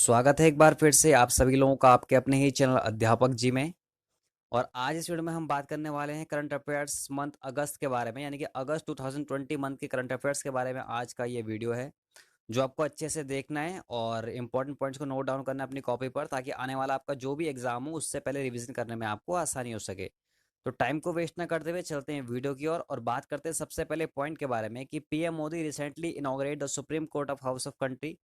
स्वागत है एक बार फिर से आप सभी लोगों का आपके अपने ही चैनल अध्यापक जी में। और आज इस वीडियो में हम बात करने वाले हैं करंट अफेयर्स मंथ अगस्त के बारे में, यानी कि अगस्त 2020 मंथ के करंट अफेयर्स के बारे में आज का ये वीडियो है, जो आपको अच्छे से देखना है और इंपॉर्टेंट पॉइंट्स को नोट डाउन करना है अपनी कॉपी पर, ताकि आने वाला आपका जो भी एग्जाम हो उससे पहले रिवीजन करने में आपको आसानी हो सके। तो टाइम को वेस्ट ना करते हुए चलते हैं वीडियो की ओर और बात करते हैं सबसे पहले पॉइंट के बारे में कि PM Modi recently inaugurate the supreme court of house of country.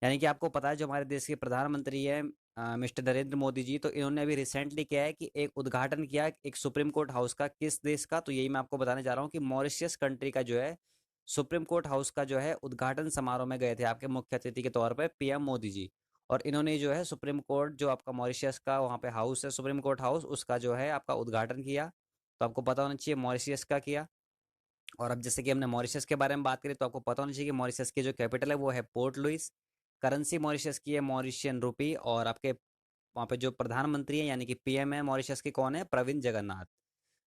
यानी कि आपको पता है जो हमारे देश के प्रधानमंत्री हैं मिस्टर नरेंद्र मोदी जी, तो इन्होंने अभी रिसेंटली किया है कि एक उद्घाटन किया एक सुप्रीम कोर्ट हाउस का। किस देश का? तो यही मैं आपको बताने जा रहा हूँ कि मॉरिशियस कंट्री का जो है सुप्रीम कोर्ट हाउस का जो है उद्घाटन समारोह में गए थे आपके मुख्य अतिथि के तौर पर पीएम मोदी जी। और इन्होंने जो है सुप्रीम कोर्ट जो आपका मॉरिशियस का वहाँ पे हाउस है सुप्रीम कोर्ट हाउस, उसका जो है आपका उद्घाटन किया। तो आपको पता होना चाहिए मॉरिशियस का किया। और अब जैसे कि हमने मॉरिशस के बारे में बात करी, तो आपको पता होना चाहिए कि मॉरिशस की जो कैपिटल है वो है पोर्ट लुइस। करेंसी मॉरिशस की है मॉरिशियन रुपी। और आपके वहाँ पे जो प्रधानमंत्री हैं यानी कि पीएम है मॉरिशस के, कौन है? प्रविंद जगन्नाथ,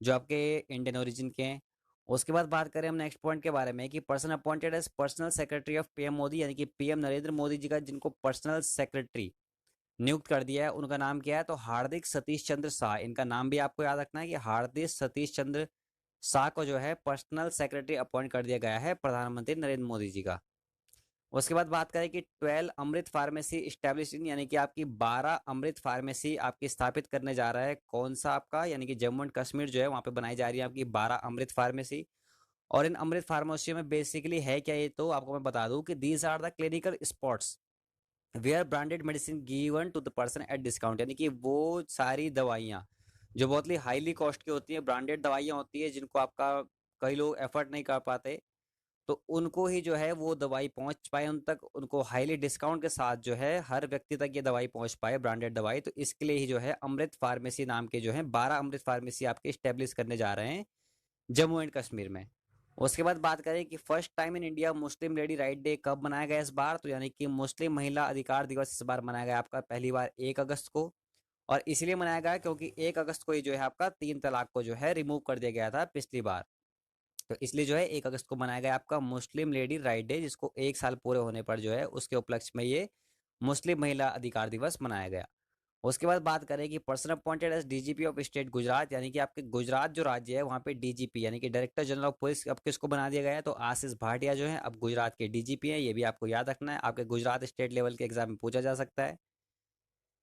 जो आपके इंडियन ओरिजिन के हैं। उसके बाद बात करें हम नेक्स्ट पॉइंट के बारे में कि person appointed as personal secretary of PM Modi, यानी कि पीएम नरेंद्र मोदी जी का जिनको पर्सनल सेक्रेटरी नियुक्त कर दिया है उनका नाम क्या है? तो हार्दिक सतीश चंद्र शाह। इनका नाम भी आपको याद रखना है कि हार्दिक सतीश चंद्र शाह को जो है पर्सनल सेक्रेटरी अपॉइंट कर दिया गया है प्रधानमंत्री नरेंद्र मोदी जी का। उसके बाद बात करें कि 12 अमृत फार्मेसी स्टैब्लिश इन, यानी कि आपकी 12 अमृत फार्मेसी आपकी स्थापित करने जा रहा है कौन सा आपका, यानी कि जम्मू एंड कश्मीर जो है वहाँ पे बनाई जा रही है आपकी 12 अमृत फार्मेसी। और इन अमृत फार्मेसी में बेसिकली है क्या, ये तो आपको मैं बता दूं कि these are the clinical spots where branded medicine given to the person at discount, यानी कि वो सारी दवाइयाँ जो बहुत ही हाईली कॉस्ट की होती है, ब्रांडेड दवाइयाँ होती है जिनको आपका कई लोग एफर्ट नहीं कर पाते, तो उनको ही जो है वो दवाई पहुंच पाए उन तक, उनको हाईली डिस्काउंट के साथ जो है हर व्यक्ति तक ये दवाई पहुंच पाए, ब्रांडेड दवाई। तो इसके लिए ही जो है अमृत फार्मेसी नाम के जो है 12 अमृत फार्मेसी आपके स्टेब्लिश करने जा रहे हैं जम्मू एंड कश्मीर में। उसके बाद बात करें कि first time in India Muslim lady right day कब मनाया गया इस बार, तो यानी कि मुस्लिम महिला अधिकार दिवस इस बार मनाया गया आपका पहली बार 1 अगस्त को। और इसलिए मनाया गया क्योंकि 1 अगस्त को ही जो है आपका 3 तलाक को जो है रिमूव कर दिया गया था पिछली बार। तो इसलिए जो है 1 अगस्त को मनाया गया आपका मुस्लिम लेडी राइट डे, जिसको 1 साल पूरे होने पर जो है उसके उपलक्ष्य में ये मुस्लिम महिला अधिकार दिवस मनाया गया। उसके बाद बात करें कि person appointed as DGP of state Gujarat, यानी कि आपके गुजरात जो राज्य है वहाँ पे डीजीपी यानी कि डायरेक्टर जनरल ऑफ पुलिस अब किसको बना दिया गया है? तो आशीष भाटिया जो है अब गुजरात के डीजीपी हैं। ये भी आपको याद रखना है, आपके गुजरात स्टेट लेवल के एग्जाम में पूछा जा सकता है।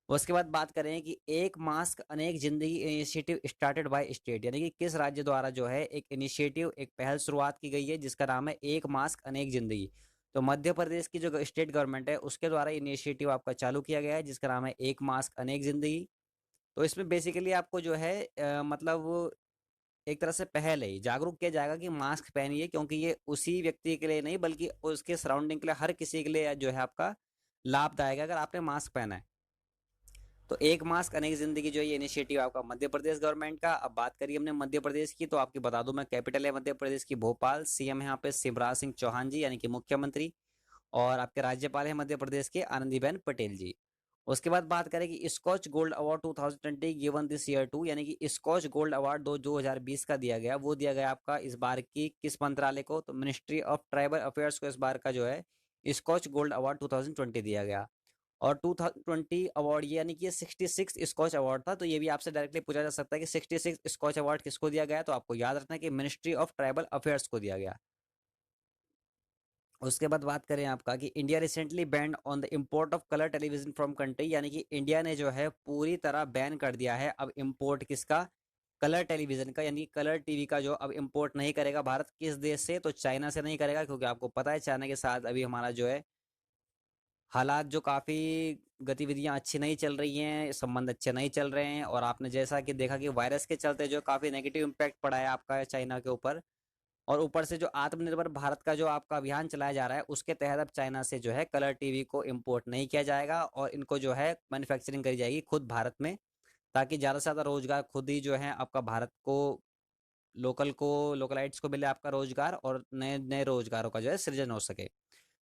उसके बाद बात करें कि एक मास्क अनेक जिंदगी इनिशिएटिव स्टार्टेड बाय स्टेट, यानी कि किस राज्य द्वारा जो है एक इनिशिएटिव एक पहल शुरुआत की गई है जिसका नाम है एक मास्क अनेक जिंदगी। तो मध्य प्रदेश की जो स्टेट गवर्नमेंट है उसके द्वारा इनिशिएटिव आपका चालू किया गया है जिसका नाम है एक मास्क अनेक जिंदगी। तो इसमें बेसिकली आपको जो है मतलब एक तरह से पहल है, जागरूक किया जाएगा कि मास्क पहनिए, क्योंकि ये उसी व्यक्ति के लिए नहीं बल्कि उसके सराउंडिंग के लिए हर किसी के लिए जो है आपका लाभदायक है अगर आपने मास्क पहना है। तो एक मास्क अनेक जिंदगी जो है ये इनिशिएटिव आपका मध्य प्रदेश गवर्नमेंट का। अब बात करिए हमने मध्य प्रदेश की, तो आपकी बता दूं मैं, कैपिटल है मध्य प्रदेश की भोपाल, सीएम है यहाँ पे शिवराज सिंह चौहान जी यानी कि मुख्यमंत्री। और आपके राज्यपाल है मध्य प्रदेश के आनंदीबेन पटेल जी। उसके बाद बात करें कि Scotch gold award 2020 given this year to, यानी कि स्कॉच गोल्ड अवार्ड 2020 का दिया गया, वो दिया गया आपका इस बार की किस मंत्रालय को? तो मिनिस्ट्री ऑफ ट्राइबल अफेयर्स को इस बार का जो है स्कॉच गोल्ड अवार्ड 2020 दिया गया। और 2020 अवार्ड ये यानी कि ये 66 स्कॉच अवार्ड था। तो ये भी आपसे डायरेक्टली पूछा जा सकता है कि 66 स्कॉच अवार्ड किसको दिया गया? तो आपको याद रखना है कि मिनिस्ट्री ऑफ ट्राइबल अफेयर्स को दिया गया। उसके बाद बात करें आपका कि India recently band on the import of colour television from country, यानी कि इंडिया ने जो है पूरी तरह बैन कर दिया है अब इंपोर्ट किसका? कलर टेलीविजन का, यानी कलर टीवी का जो अब इंपोर्ट नहीं करेगा भारत। किस देश से? तो चाइना से नहीं करेगा, क्योंकि आपको पता है चाइना के साथ अभी हमारा जो है हालात जो काफ़ी गतिविधियां अच्छी नहीं चल रही हैं, संबंध अच्छे नहीं चल रहे हैं। और आपने जैसा कि देखा कि वायरस के चलते जो काफ़ी नेगेटिव इम्पैक्ट पड़ा है आपका चाइना के ऊपर। और ऊपर से जो आत्मनिर्भर भारत का जो आपका अभियान चलाया जा रहा है उसके तहत अब चाइना से जो है कलर टीवी को इंपोर्ट नहीं किया जाएगा और इनको जो है मैन्युफैक्चरिंग करी जाएगी खुद भारत में, ताकि ज़्यादा से ज़्यादा रोजगार खुद ही जो है आपका भारत को लोकलाइट्स को मिले आपका रोजगार, और नए नए रोजगारों का जो है सृजन हो सके।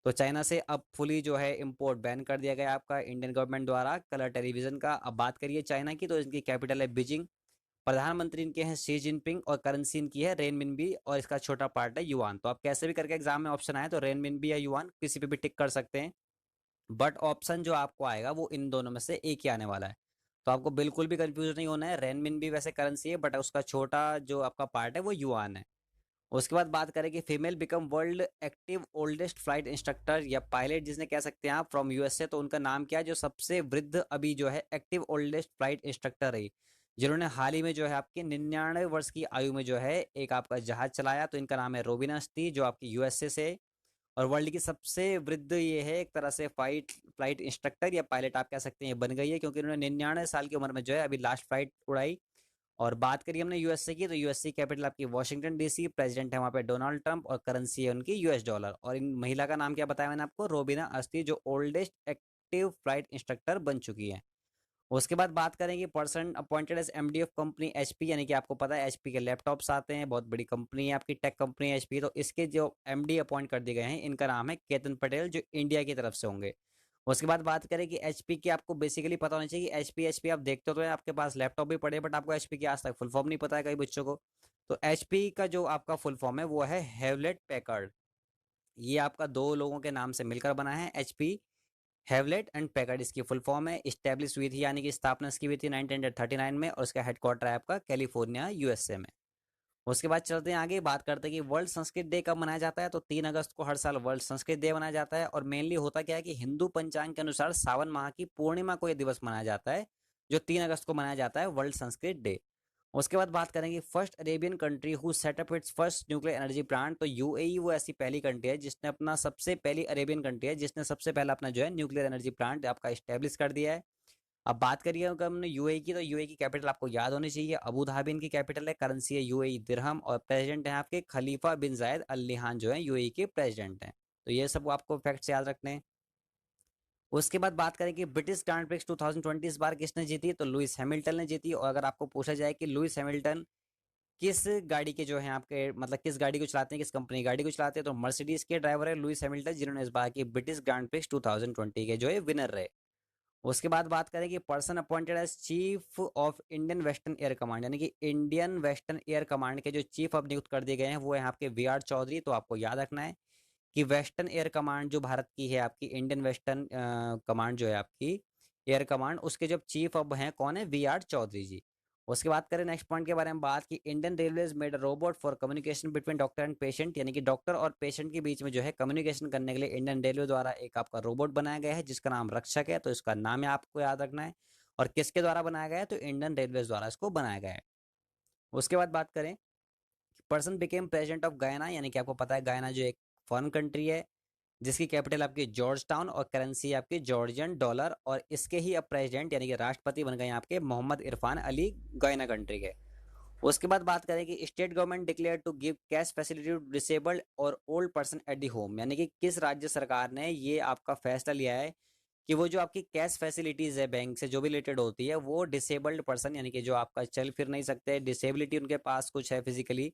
तो चाइना से अब फुली जो है इंपोर्ट बैन कर दिया गया आपका इंडियन गवर्नमेंट द्वारा कलर टेलीविजन का। अब बात करिए चाइना की, तो इनकी कैपिटल है बीजिंग। प्रधानमंत्री इनके हैं शी जिनपिंग और करेंसी इनकी है रेनमिनबी और इसका छोटा पार्ट है युआन। तो आप कैसे भी करके एग्जाम में ऑप्शन आए तो रेनमिनबी या युआन किसी पे भी टिक कर सकते हैं। बट ऑप्शन जो आपको आएगा वो इन दोनों में से एक ही आने वाला है। तो आपको बिल्कुल भी कंफ्यूज नहीं होना है। रेनमिन भी वैसे करेंसी है, बट उसका छोटा जो आपका पार्ट है वो युआन है। उसके बाद बात करें कि female become world active oldest flight instructor या पायलट जिसने कह सकते हैं आप फ्रॉम यूएसए, तो उनका नाम क्या है जो सबसे वृद्ध अभी जो है एक्टिव ओल्डेस्ट फ्लाइट इंस्ट्रक्टर रही, जिन्होंने हाल ही में जो है आपके 99 वर्ष की आयु में जो है एक आपका जहाज चलाया। तो इनका नाम है रोबिना स्टी, जो आपकी यूएसए से, और वर्ल्ड की सबसे वृद्ध ये है एक तरह से फ्लाइट फ्लाइट इंस्ट्रक्टर या पायलट आप कह सकते हैं, ये बन गई है क्योंकि उन्होंने 99 साल की उम्र में जो है अभी लास्ट फ्लाइट उड़ाई। और बात करिए हमने यूएसए की, तो यूएसए कैपिटल आपकी वॉशिंगटन डीसी, प्रेसिडेंट है वहाँ पे डोनाल्ड ट्रंप, और करेंसी है उनकी यूएस डॉलर। और इन महिला का नाम क्या बताया मैंने आपको, रोबिना अस्टी, जो ओल्डेस्ट एक्टिव फ्लाइट इंस्ट्रक्टर बन चुकी है। उसके बाद बात करेंगे person appointed as MD of company HP, यानी कि आपको पता है एचपी के लैपटॉप्स आते हैं, बहुत बड़ी कंपनी है आपकी, टेक कंपनी है एचपी। तो इसके जो एमडी अपॉइंट कर दिए गए हैं इनका नाम है केतन पटेल, जो इंडिया की तरफ से होंगे। उसके बाद बात करें कि एचपी की, आपको बेसिकली पता होना चाहिए कि एचपी एचपी आप देखते हो तो है, आपके पास लैपटॉप भी पड़े, बट आपको एचपी की आज तक फुल फॉर्म नहीं पता है कई बच्चों को। तो एचपी का जो आपका फुल फॉर्म है वो है हेवलेट पैकर्ड। ये आपका दो लोगों के नाम से मिलकर बना है एचपी। हेवलेट एंड पैकर्ड इसकी फुल फॉर्म है। इस्टेब्लिश हुई थी, यानी कि स्थापना इसकी हुई थी 1939 में, और उसका हेडक्वार्टर है आपका कैलिफोर्निया यूएसए में। उसके बाद चलते हैं आगे, बात करते हैं कि वर्ल्ड संस्कृत डे कब मनाया जाता है। तो 3 अगस्त को हर साल वर्ल्ड संस्कृत डे मनाया जाता है, और मेनली होता क्या है कि हिंदू पंचांग के अनुसार सावन माह की पूर्णिमा को यह दिवस मनाया जाता है, जो 3 अगस्त को मनाया जाता है वर्ल्ड संस्कृत डे। उसके बाद बात करेंगे first Arabian country who set up it's first nuclear energy plant. तो यूएई वो ऐसी पहली कंट्री है जिसने अपना सबसे पहली अरेबियन कंट्री है जिसने सबसे पहला अपना जो है न्यूक्लियर एनर्जी प्लांट आपका स्टैब्लिश कर दिया है। अब बात करिए अगर हमने यूएई की, तो यूएई की कैपिटल आपको याद होनी चाहिए, अबू धाबी इनकी कैपिटल है, करेंसी है यूएई दिरहम, और प्रेसिडेंट हैं आपके खलीफा बिन जायद अल नहयान, जो है यूएई के प्रेसिडेंट हैं। तो ये सब आपको फैक्ट्स याद रखने हैं। उसके बाद बात करें कि ब्रिटिश ग्रांड प्रिक्स 2020 इस बार किसने जीती, तो लुइस हैमिल्टन ने जीती। और अगर आपको पूछा जाए कि लुइस हैमिल्टन किस गाड़ी के जो है आपके, मतलब किस गाड़ी को चलाते हैं, किस कंपनी की गाड़ी को चलाते हैं, तो मर्सिडीज के ड्राइवर है लुइस हैमिल्टन, जिन्होंने इस बार की ब्रिटिश ग्रांड प्रिक्स 2020 के जो है विनर रहे। उसके बाद बात करें कि person appointed as chief of Indian western air command, यानी कि इंडियन वेस्टर्न एयर कमांड के जो चीफ अब नियुक्त कर दिए गए हैं वो है आपके वी आर चौधरी। तो आपको याद रखना है कि वेस्टर्न एयर कमांड जो भारत की है आपकी, इंडियन वेस्टर्न कमांड जो है आपकी एयर कमांड, उसके जो चीफ अब हैं कौन है, वी आर चौधरी जी। उसके बाद करें नेक्स्ट पॉइंट के बारे में बात की, Indian railways made a robot for communication between doctor and patient, यानी कि डॉक्टर और पेशेंट के बीच में जो है कम्युनिकेशन करने के लिए इंडियन रेलवे द्वारा एक आपका रोबोट बनाया गया है जिसका नाम रक्षक है। तो इसका नाम है आपको याद रखना है। और किसके द्वारा बनाया गया है, तो इंडियन रेलवेज द्वारा इसको बनाया गया है। उसके बाद बात करें, person became president of Guyana, यानी कि आपको पता है गयाना जो एक फॉरेन कंट्री है जिसकी कैपिटल आपकी जॉर्ज टाउन और करेंसी आपकी जॉर्जियन डॉलर, और इसके ही अब प्रेसिडेंट यानी कि राष्ट्रपति बन गए आपके मोहम्मद इरफान अली, गयाना कंट्री के। उसके बाद बात करें कि state government declare to give cash facility to disabled और old person at the home, यानी कि किस राज्य सरकार ने ये आपका फैसला लिया है कि वो जो आपकी कैश फैसिलिटीज है बैंक से जो भी रिलेटेड होती है वो डिसेबल्ड पर्सन, यानी कि जो आपका चल फिर नहीं सकते, डिसेबिलिटी उनके पास कुछ है फिजिकली,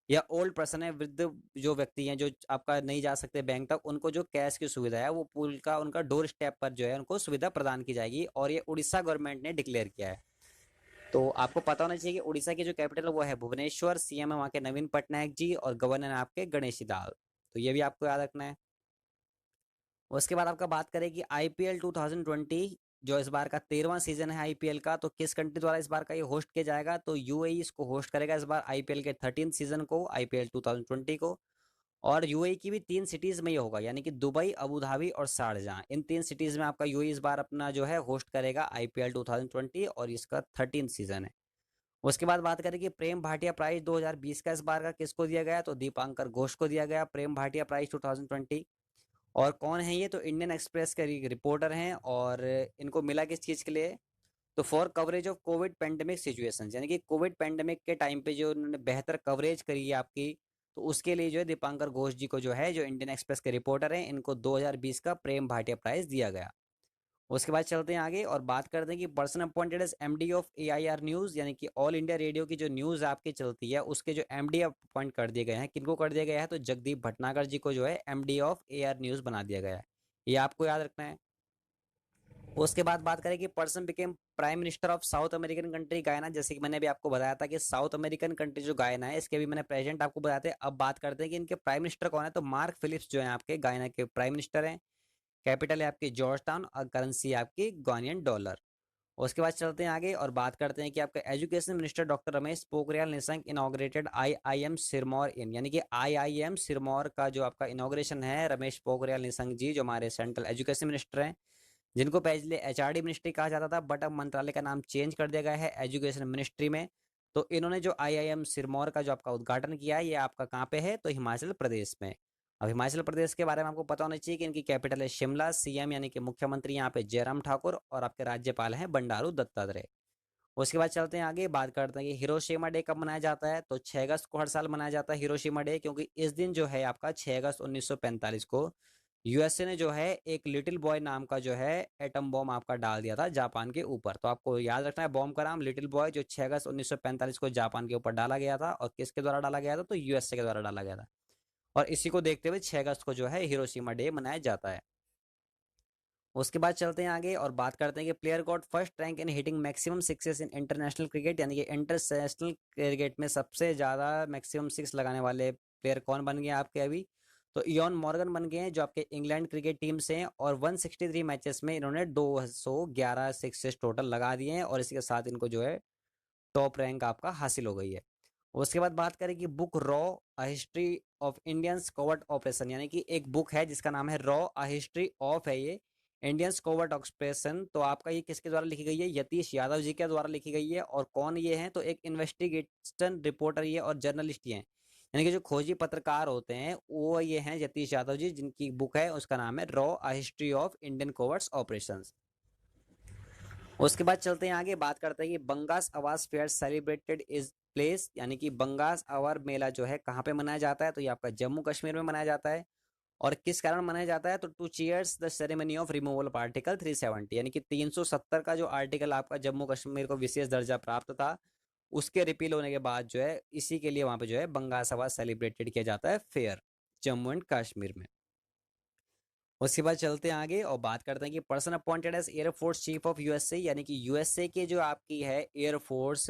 या ओल्ड पर्सन है, वृद्ध जो व्यक्ति हैं जो आपका नहीं जा सकते बैंक तक, उनको जो कैश की सुविधा है वो पूल का उनका डोर स्टेप पर जो है उनको सुविधा प्रदान की जाएगी। और ये उड़ीसा गवर्नमेंट ने डिक्लेयर किया है। तो आपको पता होना चाहिए कि उड़ीसा की जो कैपिटल है वो है भुवनेश्वर, सीएम है वहाँ के नवीन पटनायक जी, और गवर्नर है आपके गणेशी लाल। तो ये भी आपको याद रखना है। उसके बाद आपका बात करें कि आईपीएल 2020 जो इस बार का 13वां सीजन है आईपीएल का, तो किस कंट्री द्वारा इस बार का ये होस्ट किया जाएगा, तो यूएई इसको होस्ट करेगा इस बार आईपीएल के 13 सीजन को, आईपीएल 2020 को। और यूएई की भी 3 सिटीज में ये होगा, यानी कि दुबई, अबू धाबी और शारजाह, इन 3 सिटीज में आपका यूएई इस बार अपना जो है होस्ट करेगा आईपीएल 2020, और इसका 13 सीजन है। उसके बाद बात करें कि प्रेम भाटिया प्राइज 2020 का इस बार का किसको दिया गया, तो दीपांकर घोष को दिया गया प्रेम भाटिया प्राइज 2020। और कौन है ये, तो इंडियन एक्सप्रेस के रिपोर्टर हैं, और इनको मिला किस चीज़ के लिए, तो for coverage of Covid pandemic situations, यानी कि कोविड पेंडेमिक के टाइम पे जो उन्होंने बेहतर कवरेज करी है आपकी, तो उसके लिए जो है दीपांकर घोष जी को जो है, जो इंडियन एक्सप्रेस के रिपोर्टर हैं, इनको 2020 का प्रेम भाटिया प्राइज दिया गया। उसके बाद चलते हैं आगे और बात करते हैं कि person appointed as MD of AIR news, यानी कि ऑल इंडिया रेडियो की जो न्यूज़ आपकी चलती है उसके जो एमडी अपॉइंट कर दिए गए हैं, किनको कर दिया गया है, तो जगदीप भटनागर जी को जो है एमडी ऑफ एआर न्यूज़ बना दिया गया है। ये आपको याद रखना है। उसके बाद बात करें कि person became prime minister of south American country गायना, जैसे कि मैंने अभी आपको बताया था कि साउथ अमेरिकन कंट्री जो गायना है इसके भी मैंने प्रेजेंट आपको बताते हैं। अब बात करते हैं कि इनके प्राइम मिनिस्टर कौन है, तो मार्क फिलिप्स जो है आपके गायना के प्राइम मिनिस्टर हैं। कैपिटल है आपकी जॉर्ज टाउन और करेंसी है आपकी गवानियन डॉलर। उसके बाद चलते हैं आगे और बात करते हैं कि आपका education minister doctor Ramesh Pokhriyal Nishank inaugurated IIM Sirmaur in, यानी कि आईआईएम सिरमौर का जो आपका इनॉग्रेशन है रमेश पोखरियाल निशंक जी, जो हमारे सेंट्रल एजुकेशन मिनिस्टर हैं, जिनको पहले एचआरडी मिनिस्ट्री कहा जाता था, बट अब मंत्रालय का नाम चेंज कर दिया गया है एजुकेशन मिनिस्ट्री में। तो इन्होंने जो आईआईएम सिरमौर का जो आपका उद्घाटन किया है, ये आपका कहाँ पे है, तो हिमाचल प्रदेश में। अब हिमाचल प्रदेश के बारे में आपको पता होना चाहिए कि इनकी कैपिटल है शिमला, सीएम यानी कि मुख्यमंत्री यहाँ पे जयराम ठाकुर, और आपके राज्यपाल हैं बंडारू दत्तात्रेय। उसके बाद चलते हैं आगे, बात करते हैं कि हिरोशिमा डे कब मनाया जाता है। तो 6 अगस्त को हर साल मनाया जाता है हिरोशिमा डे, क्योंकि इस दिन जो है आपका 6 अगस्त 1945 को यूएसए ने जो है एक लिटिल बॉय नाम का जो है एटम बॉम्ब आपका डाल दिया था जापान के ऊपर। तो आपको याद रखना है बॉम्ब का नाम लिटिल बॉय, जो 6 अगस्त 1945 को जापान के ऊपर डाला गया था। और किसके द्वारा डाला गया था, तो यूएसए के द्वारा डाला गया था। और इसी को देखते हुए 6 अगस्त को जो है हिरोशिमा डे मनाया जाता है। उसके बाद चलते हैं आगे और बात करते हैं कि player got first rank in hitting maximum sixes in international cricket, यानी कि इंटरनेशनल क्रिकेट में सबसे ज़्यादा मैक्सिमम सिक्स लगाने वाले प्लेयर कौन बन गए आपके अभी, तो इयॉन मॉर्गन बन गए हैं, जो आपके इंग्लैंड क्रिकेट टीम से हैं। और 163 मैचेस में इन्होंने 211 सिक्सेस टोटल लगा दिए हैं, और इसी के साथ इनको जो है टॉप रैंक आपका हासिल हो गई है। उसके बाद बात करें कि book raw a history of Indians covert operation, यानी कि एक बुक है जिसका नाम है रॉ अ हिस्ट्री ऑफ है ये इंडियंस कोवर्ट ऑपरेशन। तो आपका ये किसके द्वारा लिखी गई है, यतीश यादव जी के द्वारा लिखी गई है। और कौन ये हैं, तो एक इन्वेस्टिगेशन रिपोर्टर ये और जर्नलिस्ट ये हैं, यानी कि जो खोजी पत्रकार होते हैं वो ये हैं यतीश यादव जी, जिनकी बुक है उसका नाम है raw a history of Indian covert operation. उसके बाद चलते हैं आगे, बात करते हैं कि बंगास अवाज फेयर सेलिब्रेटेड इज प्लेस, यानी कि बंगास अवार मेला जो है कहाँ पे मनाया जाता है, तो ये आपका जम्मू कश्मीर में मनाया जाता है। और किस कारण मनाया जाता है, तो to cheers the ceremony of removal of article 370, यानी कि 370 का जो आर्टिकल आपका जम्मू कश्मीर को विशेष दर्जा प्राप्त था, उसके रिपील होने के बाद जो है इसी के लिए वहां पे जो है बंगास अवाज सेलिब्रेटेड किया जाता है फेयर, जम्मू एंड कश्मीर में। उसके बाद चलते हैं आगे और बात करते हैं कि person appointed as air force chief of USA, यानी कि यूएसए के जो आपकी है एयरफोर्स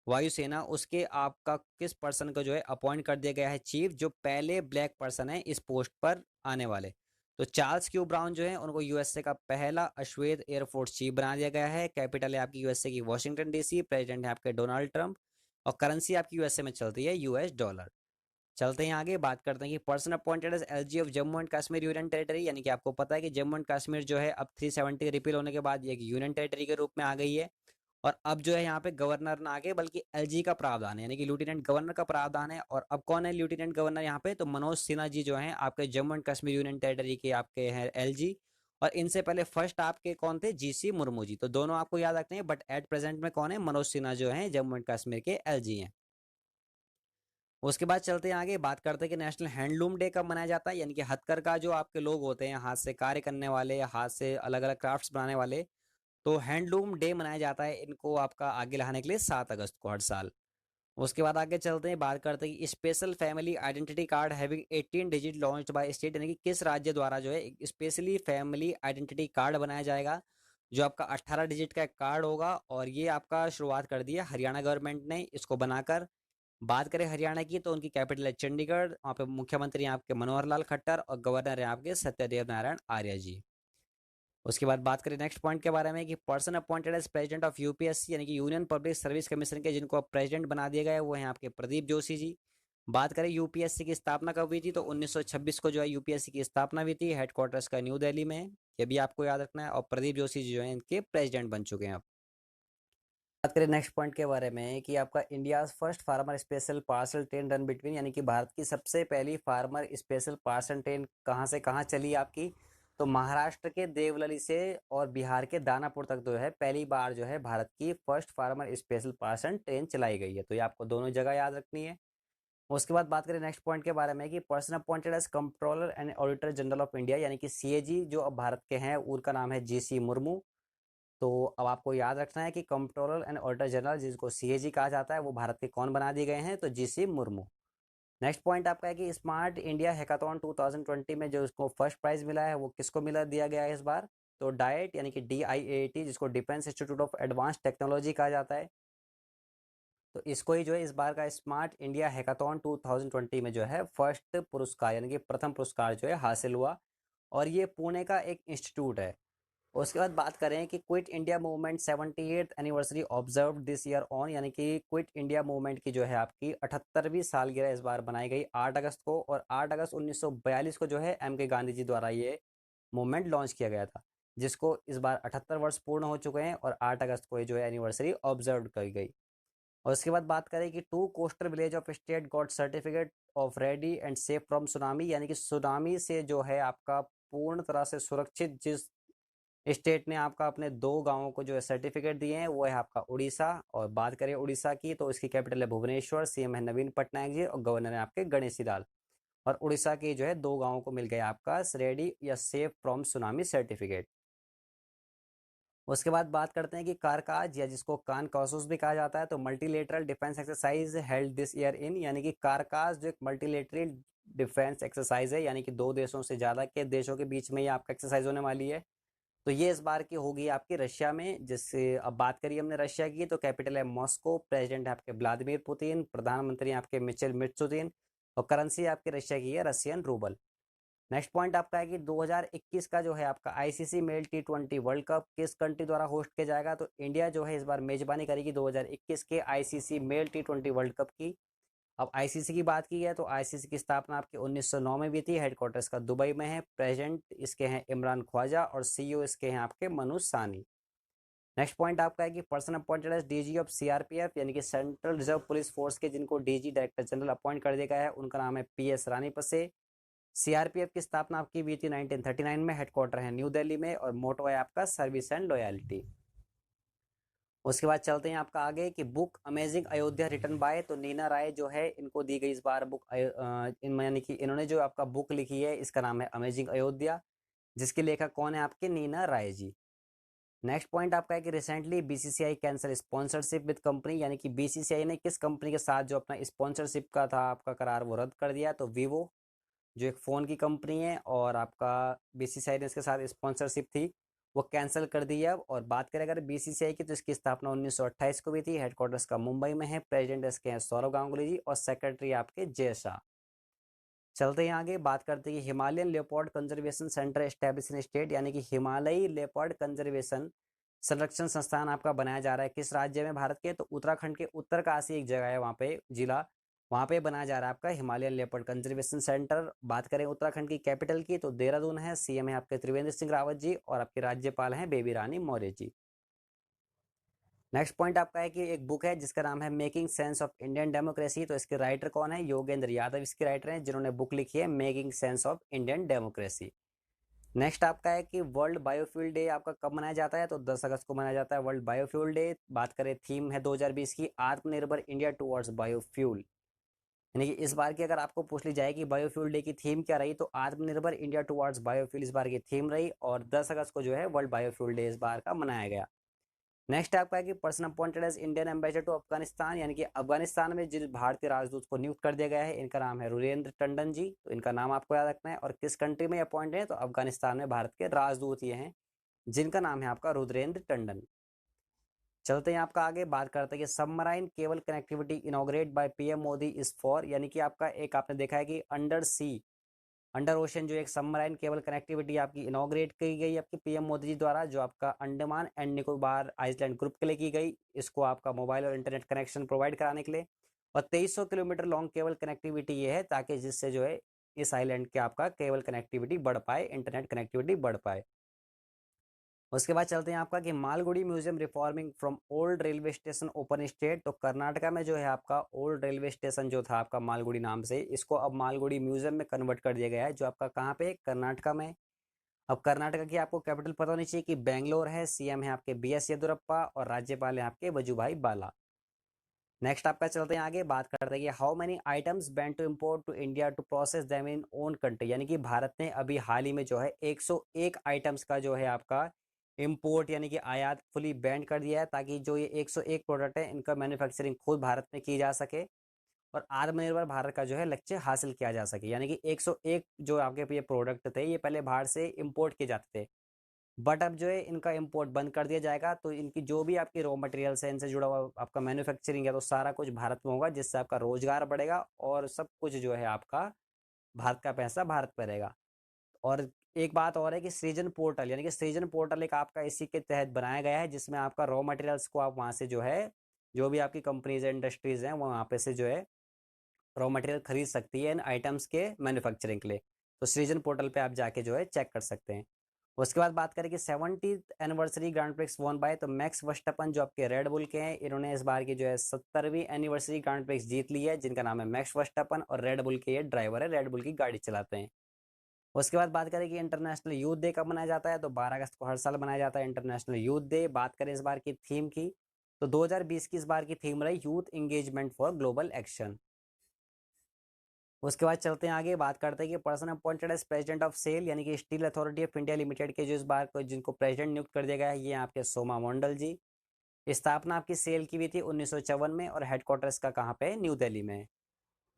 वायुसेना, उसके आपका किस पर्सन को जो है अपॉइंट कर दिया गया है चीफ, जो पहले ब्लैक पर्सन है इस पोस्ट पर आने वाले। तो चार्ल्स क्यू ब्राउन जो है उनको यूएसए का पहला अश्वेत एयरफोर्स चीफ बना दिया गया है। कैपिटल है आपकी यूएसए की वॉशिंगटन डीसी, प्रेसिडेंट है आपके डोनाल्ड ट्रंप, और करेंसी आपकी यूएसए में चलती है यूएस डॉलर। चलते हैं आगे, बात करते हैं कि person appointed as LG of Jammu and Kashmir union territory, यानी कि आपको पता है कि जम्मू एंड कश्मीर जो है अब 370 रिपील होने के बाद ये एक यूनियन टेरिटरी के रूप में आ गई है। और अब जो है यहाँ पे गवर्नर ना आगे बल्कि एलजी का प्रावधान है, यानी कि लेफ्टिनेंट गवर्नर का प्रावधान है। और अब कौन है लेफ्टिनेंट गवर्नर यहाँ पे, तो मनोज सिन्हा जी जो हैं आपके Jammu and Kashmir union territory के आपके हैं एलजी। और इनसे पहले फर्स्ट आपके कौन थे, जीसी मुर्मू जी। तो दोनों आपको याद रखते हैं, बट एट प्रेजेंट में कौन है, मनोज सिन्हा जो है जम्मू एंड कश्मीर के एलजी हैं। उसके बाद चलते हैं आगे, बात करते हैं कि नेशनल हैंडलूम डे कब मनाया जाता है, यानी कि हथकरघा जो आपके लोग होते हैं, हाथ से कार्य करने वाले, हाथ से अलग अलग क्राफ्ट्स बनाने वाले, तो हैंडलूम डे मनाया जाता है इनको आपका आगे लाने के लिए 7 अगस्त को हर साल। उसके बाद आगे चलते हैं, बात करते हैं कि special family identity card having 18 digit launched by state, यानी कि किस राज्य द्वारा जो है स्पेशली फैमिली आइडेंटिटी कार्ड बनाया जाएगा, जो आपका 18 डिजिट का एक कार्ड होगा। और ये आपका शुरुआत कर दी है हरियाणा गवर्नमेंट ने इसको बनाकर। बात करें हरियाणा की, तो उनकी कैपिटल है चंडीगढ़, वहाँ पे मुख्यमंत्री हैं आपके मनोहर लाल खट्टर, और गवर्नर हैं आपके सत्यदेव नारायण आर्य जी। उसके बाद बात करें नेक्स्ट पॉइंट के बारे में कि person appointed as president of UPSC, यानी कि यूनियन पब्लिक सर्विस कमीशन के जिनको अब प्रेसिडेंट बना दिया गया है, वो हैं आपके प्रदीप जोशी जी। बात करें यूपीएससी की स्थापना कब हुई थी, तो 1926 को जो है यूपीएससी की स्थापना हुई थी, हेडक्वार्टर्स का न्यू दिल्ली में है, ये भी आपको याद रखना है। और प्रदीप जोशी जी जो है इनके प्रेसिडेंट बन चुके हैं अब। बात करें नेक्स्ट पॉइंट के बारे में कि आपका India first farmer special parcel train run between, यानी कि भारत की सबसे पहली फार्मर स्पेशल पार्सल ट्रेन कहाँ से कहाँ चली आपकी, तो महाराष्ट्र के देवलली से और बिहार के दानापुर तक जो है पहली बार जो है भारत की first farmer special parcel train चलाई गई है। तो ये आपको दोनों जगह याद रखनी है। उसके बाद बात करें नेक्स्ट पॉइंट के बारे में कि person appointed as controller and auditor general of India, यानी कि सीएजी जो अब भारत के हैं उनका नाम है जीसी मुर्मू। तो अब आपको याद रखना है कि कंट्रोलर एंड ऑडिटर जनरल जिसको सीएजी कहा जाता है वो भारत के कौन बना दिए गए हैं, तो जीसी मुर्मू। नेक्स्ट पॉइंट आपका है कि स्मार्ट इंडिया हैकाथॉन 2020 में जो उसको फर्स्ट प्राइज मिला है वो किसको मिला दिया गया है इस बार, तो डाइट यानी कि DIAT, जिसको defence institute of advance technology कहा जाता है। तो इसको ही जो है इस बार का स्मार्ट इंडिया हैकाथॉन 2020 में जो है फर्स्ट पुरस्कार यानी कि प्रथम पुरस्कार जो है हासिल हुआ। और ये पुणे का एक इंस्टीट्यूट है। उसके बाद बात करें कि quit India movement 78th anniversary observe this year on, यानी कि क्विट इंडिया मूवमेंट की जो है आपकी 78वीं सालगिरह इस बार बनाई गई 8 अगस्त को, और 8 अगस्त 1942 को जो है एम के गांधी जी द्वारा ये मूवमेंट लॉन्च किया गया था, जिसको इस बार 78 वर्ष पूर्ण हो चुके हैं और 8 अगस्त को ये जो है एनिवर्सरी ऑब्जर्व की गई। और उसके बाद बात करें कि 2 coastal village of state got certificate of ready and safe from tsunami, यानी कि सुनामी से जो है आपका पूर्ण तरह से सुरक्षित जिस स्टेट ने आपका अपने 2 गांवों को जो है सर्टिफिकेट दिए हैं वो है आपका उड़ीसा। और बात करें उड़ीसा की तो इसकी कैपिटल है भुवनेश्वर, सीएम है नवीन पटनायक जी और गवर्नर है आपके गणेशी लाल। और उड़ीसा के जो है 2 गांवों को मिल गया आपका रेडी या सेफ फ्रॉम सुनामी सर्टिफिकेट। उसके बाद बात करते हैं कि कारकाज, या जिसको कान कॉसस भी कहा जाता है, तो multilateral defence exercise held this year in, यानी कि कारकाज जो एक मल्टीलेटरल डिफेंस एक्सरसाइज है, यानी कि 2 देशों से ज़्यादा के देशों के बीच में ये आपका एक्सरसाइज होने वाली है। तो ये इस बार की होगी आपकी रशिया में। जिससे अब बात करिए हमने रशिया की, तो कैपिटल है मॉस्को, प्रेसिडेंट है आपके व्लादिमीर पुतिन, प्रधानमंत्री आपके मिचेल मित्सुतिन, और करेंसी आपकी रशिया की है रशियन रूबल। नेक्स्ट पॉइंट आपका है कि 2021 का जो है आपका आईसीसी मेल टी20 वर्ल्ड कप किस कंट्री द्वारा होस्ट किया जाएगा, तो इंडिया जो है इस बार मेजबानी करेगी 2021 के आईसीसी मेल टी20 वर्ल्ड कप की। अब आईसीसी की बात की है तो आईसीसी की स्थापना आपकी 1909 में भी थी, हेडक्वार्टर इसका दुबई में है, प्रेसिडेंट इसके हैं इमरान ख्वाजा और सीईओ इसके हैं आपके मनोज सानी। नेक्स्ट पॉइंट आपका है कि person appointed as DG of CRPF, यानी कि सेंट्रल रिजर्व पुलिस फोर्स के जिनको डीजी डायरेक्टर जनरल अपॉइंट कर दिया गया है, उनका नाम है पीएस रानीपसे। सीआरपीएफ की स्थापना आपकी हुई थी 1939 में, हेडक्वार्टर है न्यू दिल्ली में, और मोटो है आपका सर्विस एंड लॉयल्टी। उसके बाद चलते हैं आपका आगे कि book amazing Ayodhya written by, तो नीना राय जो है इनको दी गई इस बार बुक, यानी कि इन्होंने जो आपका बुक लिखी है इसका नाम है अमेजिंग अयोध्या, जिसके लेखक कौन है आपके नीना राय जी। नेक्स्ट पॉइंट आपका है कि recently BCCI cancel sponsorship with company, यानी कि बीसीसीआई ने किस कंपनी के साथ जो अपना स्पॉन्सरशिप का था आपका करार वो रद्द कर दिया, तो वीवो जो एक फ़ोन की कंपनी है और आपका बीसीसीआई ने इसके साथ स्पॉन्सरशिप थी वो कैंसिल कर दी है अब। और बात करें अगर बीसीसीआई की तो इसकी स्थापना 1928 को भी थी, हेडक्वार्टर्स का मुंबई में है, प्रेसिडेंट इसके हैं सौरव गांगुली जी और सेक्रेटरी आपके जय शाह। चलते हैं आगे, बात करते हैं कि Himalayan leopard conservation centre establish in state, यानी कि हिमालयी लेपर्ड कंजर्वेशन संरक्षण संस्थान आपका बनाया जा रहा है किस राज्य में भारत के, तो उत्तराखंड के उत्तरकाशी एक जगह है वहाँ पे जिला, वहाँ पे बनाया जा रहा है आपका हिमालयन लेपर्ड कंजर्वेशन सेंटर। बात करें उत्तराखंड की कैपिटल की तो देहरादून है, सीएम है आपके त्रिवेंद्र सिंह रावत जी और आपके राज्यपाल हैं बेबी रानी मौर्य जी। नेक्स्ट पॉइंट आपका है कि एक बुक है जिसका नाम है making sense of Indian democracy, तो इसके राइटर कौन है, योगेंद्र यादव इसके राइटर हैं जिन्होंने बुक लिखी है making sense of Indian democracy. Next आपका है कि वर्ल्ड बायोफ्यूल डे आपका कब मनाया जाता है, तो 10 अगस्त को मनाया जाता है वर्ल्ड बायोफ्यूल डे। बात करें थीम है 2020 की आत्मनिर्भर इंडिया टुवर्ड्स बायोफ्यूल, यानी कि इस बार की अगर आपको पूछ ली जाए कि बायोफ्यूल डे की थीम क्या रही, तो आत्मनिर्भर इंडिया टुवर्ड्स बायोफ्यूल इस बार की थीम रही, और 10 अगस्त को जो है वर्ल्ड बायोफ्यूल डे इस बार का मनाया गया। नेक्स्ट आपका है कि person appointed as Indian ambassador to Afghanistan, यानी कि अफगानिस्तान में जिस भारतीय राजदूत को नियुक्त कर दिया गया है इनका नाम है रुरेंद्र टंडन जी, तो इनका नाम आपको याद रखना है। और किस कंट्री में अपॉइंट है, तो अफगानिस्तान में भारत के राजदूत ये हैं जिनका नाम है आपका रुद्रेंद्र टंडन। चलते हैं आपका आगे, बात करते हैं कि submarine cable connectivity inaugurate by PM Modi is for, यानी कि आपका एक आपने देखा है कि अंडर सी अंडर ओशन जो एक सबमराइन केबल कनेक्टिविटी आपकी इनॉग्रेट की गई आपकी पीएम मोदी जी द्वारा, जो आपका Andaman and Nicobar island group के लिए की गई, इसको आपका मोबाइल और इंटरनेट कनेक्शन प्रोवाइड कराने के लिए। और 2300 किलोमीटर लॉन्ग केबल कनेक्टिविटी ये है ताकि जिससे जो है इस आइलैंड के आपका केबल कनेक्टिविटी बढ़ पाए, इंटरनेट कनेक्टिविटी बढ़ पाए। उसके बाद चलते हैं आपका कि Malgudi museum reforming from old railway station open state, तो कर्नाटका में जो है आपका ओल्ड रेलवे स्टेशन जो था आपका मालगुडी नाम से, इसको अब मालगुडी म्यूजियम में कन्वर्ट कर दिया गया है, जो आपका कहाँ पे कर्नाटका में। अब कर्नाटका की आपको कैपिटल पता होनी चाहिए कि बेंगलोर है, सीएम है आपके बीएस येदुरप्पा और राज्यपाल है आपके वजुभाई बाला। नेक्स्ट आपका चलते हैं आगे, बात करते हैं कि how many items ban to import to India to process them in own country, यानी कि भारत ने अभी हाल ही में जो है 101 आइटम्स का जो है आपका इम्पोर्ट यानी कि आयात फुली बैंड कर दिया है, ताकि जो ये 101 प्रोडक्ट है इनका मैन्युफैक्चरिंग खुद भारत में की जा सके और आत्मनिर्भर भारत का जो है लक्ष्य हासिल किया जा सके। यानी कि 101 जो आपके ये प्रोडक्ट थे ये पहले बाहर से इम्पोर्ट किए जाते थे, बट अब जो है इनका इंपोर्ट बंद कर दिया जाएगा, तो इनकी जो भी आपकी रॉ मटेरियल्स है इनसे जुड़ा हुआ आपका मैन्युफैक्चरिंग है तो सारा कुछ भारत में होगा, जिससे आपका रोजगार बढ़ेगा और सब कुछ जो है आपका भारत का पैसा भारत पर रहेगा। और एक बात और है कि सृजन पोर्टल, यानी कि सृजन पोर्टल एक आपका इसी के तहत बनाया गया है, जिसमें आपका रॉ मटेरियल्स को आप वहाँ से जो है, जो भी आपकी कंपनीज है, इंडस्ट्रीज हैं, वो वहाँ पे से जो है रॉ मटेरियल खरीद सकती है इन आइटम्स के मैन्युफैक्चरिंग के लिए। तो सृजन पोर्टल पे आप जाके जो है चेक कर सकते हैं। उसके बाद बात करें कि 70th anniversary grand prix won by, तो मैक्स वर्स्टपन जो आपके रेड बुल के हैं, इन्होंने इस बार की जो है 70वीं एनिवर्सरी ग्रांड प्रिक्स जीत ली है, जिनका नाम है मैक्स वर्स्टपन, और रेड बुल के ये ड्राइवर है, रेड बुल की गाड़ी चलाते हैं। उसके बाद बात करें कि इंटरनेशनल यूथ डे कब मनाया जाता है, तो 12 अगस्त को हर साल मनाया जाता है इंटरनेशनल यूथ डे। बात करें इस बार की थीम की, तो 2020 की इस बार की थीम रही youth engagement for global action. उसके बाद चलते हैं आगे, बात करते हैं कि person appointed as president of SAIL, यानी कि steel authority of India limited के जो इस बार को जिनको प्रेसिडेंट नियुक्त कर दिया गया है, ये आपके सोमा मंडल जी। स्थापना आपकी सेल की हुई थी 1954 में, और हेडक्वार्टर्स का कहाँ पे है, न्यू दिल्ली में।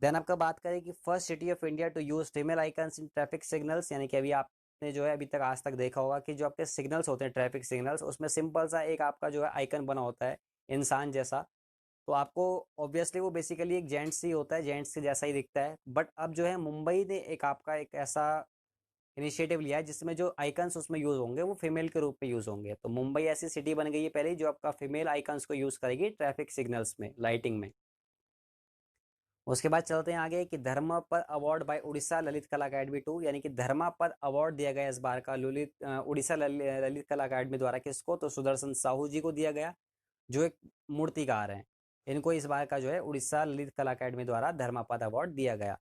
देन आपका बात करें कि first city of India to use female icons in traffic signals, यानी कि अभी आपने जो है अभी तक आज तक देखा होगा कि जो आपके सिग्नल्स होते हैं, ट्रैफिक सिग्नल्स, उसमें सिंपल सा एक आपका जो है आइकन बना होता है इंसान जैसा। तो आपको ऑब्वियसली वो बेसिकली एक जेंट्स ही होता है, जेंट्स के जैसा ही दिखता है। बट अब जो है मुंबई ने एक आपका एक ऐसा इनिशिएटिव लिया है जिसमें जो आइकन्स उसमें यूज होंगे वो फीमेल के रूप में यूज होंगे। तो मुंबई ऐसी सिटी बन गई है पहले ही जो आपका फीमेल आइकन्स को यूज करेगी ट्रैफिक सिग्नल्स में, लाइटिंग में। उसके बाद चलते हैं आगे कि धर्मपद अवार्ड बाय उड़ीसा ललित कला अकेडमी 2, यानी कि धर्मपद अवार्ड दिया गया इस बार का उड़ीसा ललित कला अकेडमी द्वारा, किसको, तो सुदर्शन साहू जी को दिया गया, जो एक मूर्तिकार हैं। इनको इस बार का जो है उड़ीसा ललित कला अकेडमी द्वारा धर्मपद अवार्ड दिया गया।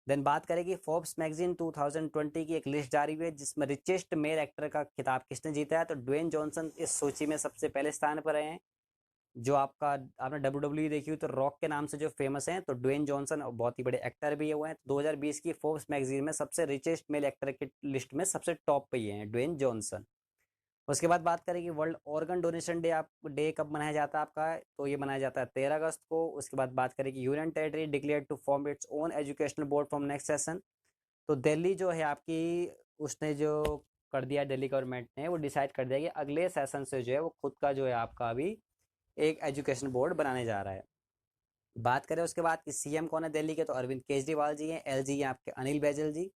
देन बात करें कि फोर्ब्स मैगजीन 2020 की एक लिस्ट जारी हुई है जिसमें रिचेस्ट मेल एक्टर का खिताब किसने जीता है, तो ड्वेन जॉनसन इस सूची में सबसे पहले स्थान पर रहे हैं। जो आपका आपने WWE देखी हुई तो रॉक के नाम से जो फेमस हैं, तो ड्वेन जॉनसन बहुत ही बड़े एक्टर भी हुए हैं। 2020 की फोर्ब्स मैगजीन में सबसे रिचेस्ट मेल एक्टर की लिस्ट में सबसे टॉप पे ही हैं ड्वेन जॉनसन। उसके बाद बात करें कि वर्ल्ड ऑर्गन डोनेशन डे आप डे कब मनाया जाता है आपका, तो ये मनाया जाता है 13 अगस्त को। उसके बाद बात करें कि union territory declare to form its own educational board from next session, तो दिल्ली जो है आपकी, उसने जो कर दिया दिल्ली गवर्नमेंट ने, वो डिसाइड कर दिया कि अगले सेशन से जो है वो खुद का जो है आपका अभी एक एजुकेशन बोर्ड बनाने जा रहा है। बात करें उसके बाद कि सीएम कौन है दिल्ली के, तो अरविंद केजरीवाल जी हैं। एलजी हैं आपके अनिल बैजल जी।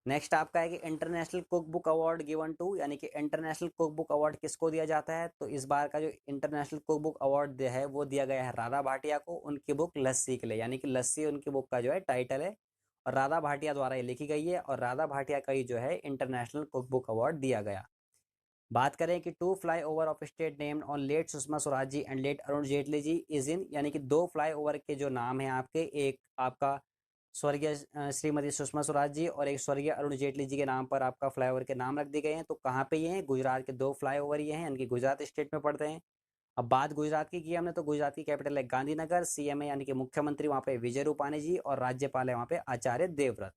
नेक्स्ट आपका है कि international cook book award given to, यानी कि इंटरनेशनल कुक बुक अवार्ड किसको दिया जाता है, तो इस बार का जो इंटरनेशनल कुक बुक अवार्ड है वो दिया गया है राधा भाटिया को, उनकी बुक लस्सी के लिए, यानी कि लस्सी उनकी बुक का जो है टाइटल है, और राधा भाटिया द्वारा ये लिखी गई है, और राधा भाटिया का ही जो है इंटरनेशनल कुक बुक अवार्ड दिया गया। बात करें कि two flyover of state named on late Sushma Swaraj ji and late Arun Jaitley ji is in, यानी कि दो फ्लाई ओवर के जो नाम है आपके, एक आपका स्वर्गीय श्रीमती सुषमा स्वराज जी और एक स्वर्गीय अरुण जेटली जी के नाम पर आपका फ्लाईओवर के नाम रख दिए गए हैं। तो कहाँ पे ये हैं, गुजरात के दो फ्लाईओवर ये हैं, यानी कि गुजरात स्टेट में पड़ते हैं। अब बात गुजरात की हमने, तो गुजरात की कैपिटल है गांधीनगर, सीएम है यानी कि मुख्यमंत्री वहाँ पे विजय रूपाणी जी, और राज्यपाल है वहाँ पे आचार्य देवव्रत।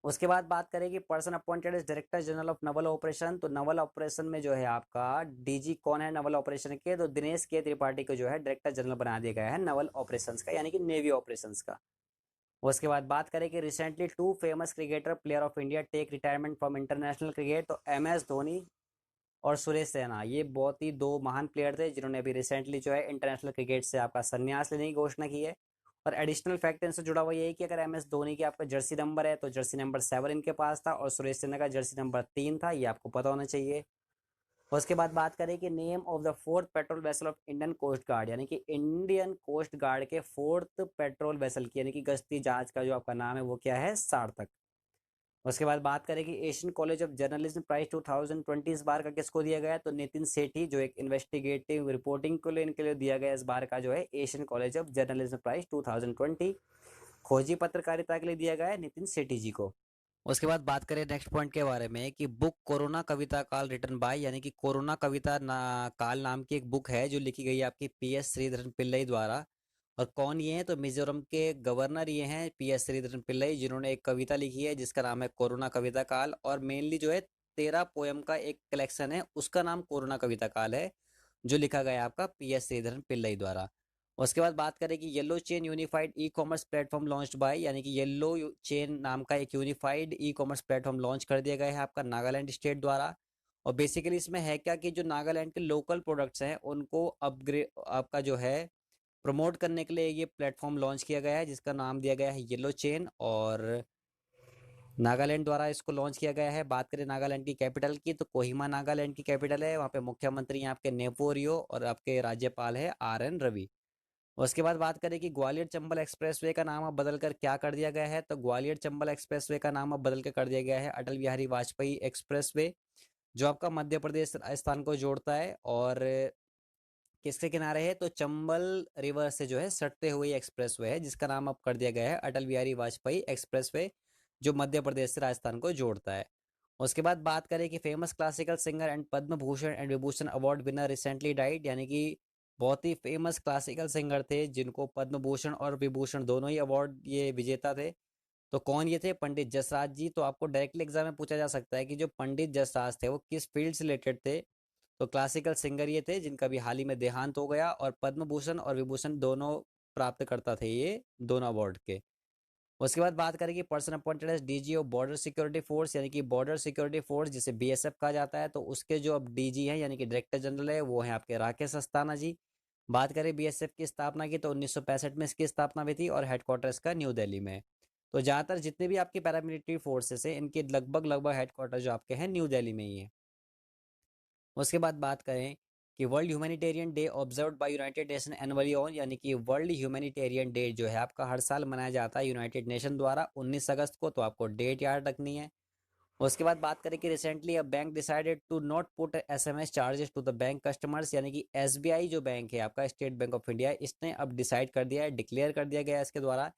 उसके बाद बात करें कि person appointed as director general of naval operation, तो नवल ऑपरेशन में जो है आपका डीजी कौन है नवल ऑपरेशन के, तो दिनेश के त्रिपाठी को जो है डायरेक्टर जनरल बना दिया गया है नवल ऑपरेशन का, यानी कि नेवी ऑपरेशन का। उसके बाद बात करें कि recently two famous cricketer player of India take retirement from international cricket, तो MS धोनी और सुरेश रैना, ये बहुत ही दो महान प्लेयर थे जिन्होंने अभी रिसेंटली जो है इंटरनेशनल क्रिकेट से आपका संन्यास लेने की घोषणा की है। और एडिशनल फैक्ट इनसे जुड़ा हुआ ये है कि अगर MS धोनी की आपका जर्सी नंबर है, तो जर्सी नंबर 7 इनके पास था, और सुरेश रैना का जर्सी नंबर 3 था, ये आपको पता होना चाहिए। उसके बाद बात करें कि name of the fourth patrol vessel of Indian coast guard, यानी कि इंडियन कोस्ट गार्ड के फोर्थ पेट्रोल वेसल की, यानी कि गश्ती जहाज का जो आपका नाम है वो क्या है, सार्थक। उसके बाद बात करें कि Asian college of journalism prize 2020 इस बार का किसको दिया गया है, तो नितिन सेठी, जो एक इन्वेस्टिगेटिव रिपोर्टिंग को लिए इनके लिए दिया गया इस बार का जो है Asian college of journalism prize 2020, खोजी पत्रकारिता के लिए दिया गया है नितिन सेठी जी को। उसके बाद बात करें नेक्स्ट पॉइंट के बारे में कि बुक कोरोना कविता काल रिटन बाय, यानी कि कोरोना कविता काल नाम की एक बुक है जो लिखी गई है आपकी PS श्रीधरन पिल्लई द्वारा। और कौन ये हैं, तो मिजोरम के गवर्नर ये हैं PS श्रीधरन पिल्लई, जिन्होंने एक कविता लिखी है जिसका नाम है कोरोना कविता काल, और मेनली जो है 13 पोयम का एक कलेक्शन है, उसका नाम कोरोना कविता काल है, जो लिखा गया है आपका PS श्रीधरन पिल्लई द्वारा। उसके बाद बात करें कि yellow chain unified e commerce platform launched by, यानी कि येलो चेन नाम का एक unified e commerce platform launch कर दिया गया है आपका नागालैंड स्टेट द्वारा। और बेसिकली इसमें है क्या कि जो नागालैंड के लोकल प्रोडक्ट्स हैं उनको अपग्रेड आपका जो है प्रमोट करने के लिए ये प्लेटफॉर्म लॉन्च किया गया है, जिसका नाम दिया गया है येलो चेन। और नागालैंड द्वारा इसको लॉन्च किया गया है। बात करें नागालैंड की कैपिटल की, तो कोहिमा नागालैंड की कैपिटल है। वहाँ पे मुख्यमंत्री हैं आपके नेपोरियो और आपके राज्यपाल है RN रवि। उसके बाद बात करें कि ग्वालियर चंबल एक्सप्रेसवे का नाम अब बदल कर क्या कर दिया गया है, तो ग्वालियर चंबल एक्सप्रेसवे का नाम अब बदल के कर दिया गया है अटल बिहारी वाजपेयी एक्सप्रेसवे, जो आपका मध्य प्रदेश राजस्थान को जोड़ता है। और किसके किनारे है, तो चंबल रिवर से जो है सटते हुए एक्सप्रेसवे है, जिसका नाम अब कर दिया गया है अटल बिहारी वाजपेयी एक्सप्रेसवे, जो मध्य प्रदेश से राजस्थान को जोड़ता है। उसके बाद बात करें कि famous classical singer and Padma Bhushan and Vibhushan award winner recently died, यानी कि बहुत ही फेमस क्लासिकल सिंगर थे जिनको पद्म भूषण और विभूषण दोनों ही अवार्ड ये विजेता थे। तो कौन ये थे, पंडित जसराज जी। तो आपको डायरेक्टली एग्जाम में पूछा जा सकता है कि जो पंडित जसराज थे वो किस फील्ड से रिलेटेड थे, तो क्लासिकल सिंगर ये थे जिनका भी हाल ही में देहांत हो गया, और पद्म भूषण और विभूषण दोनों प्राप्त करता थे ये दोनों अवार्ड के। उसके बाद बात करें कि person appointed as DG of border security force, यानी कि बॉर्डर सिक्योरिटी फोर्स जिसे BSF कहा जाता है, तो उसके जो अब DG हैं यानी कि डायरेक्टर जनरल है वो हैं आपके राकेश अस्थाना जी। बात करें BSF की स्थापना की, तो 1965 में इसकी स्थापना हुई थी और हेडक्वार्टर इसका न्यू दिल्ली में है। तो ज़्यादातर जितने भी आपके पैरामिलिट्री फोर्सेस हैं इनके लगभग लगभग हेडक्वार्टर जो आपके हैं न्यू दिल्ली में ही है। उसके बाद बात करें कि world humanitarian day observed bye United nation annually on, यानी कि वर्ल्ड ह्यूमैनिटेरियन डे जो है आपका हर साल मनाया जाता है यूनाइटेड नेशन द्वारा 19 अगस्त को, तो आपको डेट याद रखनी है। उसके बाद बात करें कि recently a bank decided to not put SMS charges to the bank customers, यानी कि SBI जो बैंक है आपका स्टेट बैंक ऑफ इंडिया, इसने अब डिसाइड कर दिया है, डिक्लेयर कर दिया गया है इसके द्वारा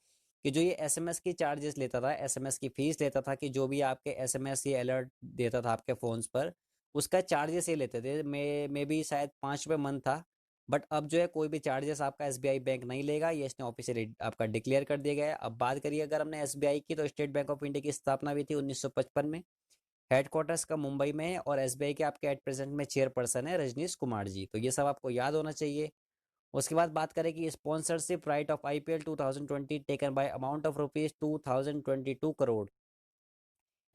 कि जो ये SMS की चार्जेस लेता था, SMS की फीस लेता था, कि जो भी आपके SMS ये अलर्ट देता था आपके फ़ोन्स पर, उसका चार्जेस ये लेते थे। मे भी शायद 5 रुपये मंथ था। बट अब जो है कोई भी चार्जेस आपका SBI बैंक नहीं लेगा, ये इसने ऑफिशियली आपका डिक्लेयर कर दिया गया है। अब बात करिए अगर हमने SBI की, तो स्टेट बैंक ऑफ इंडिया की स्थापना हुई थी 1955 में। हेडक्वार्टर्स का मुंबई में है और SBI के आपके एट प्रेजेंट में चेयरपर्सन है रजनीश कुमार जी। तो ये सब आपको याद होना चाहिए। उसके बाद बात करें कि sponsorship right of IPL 2020 taken by amount of rupees 2022 crore,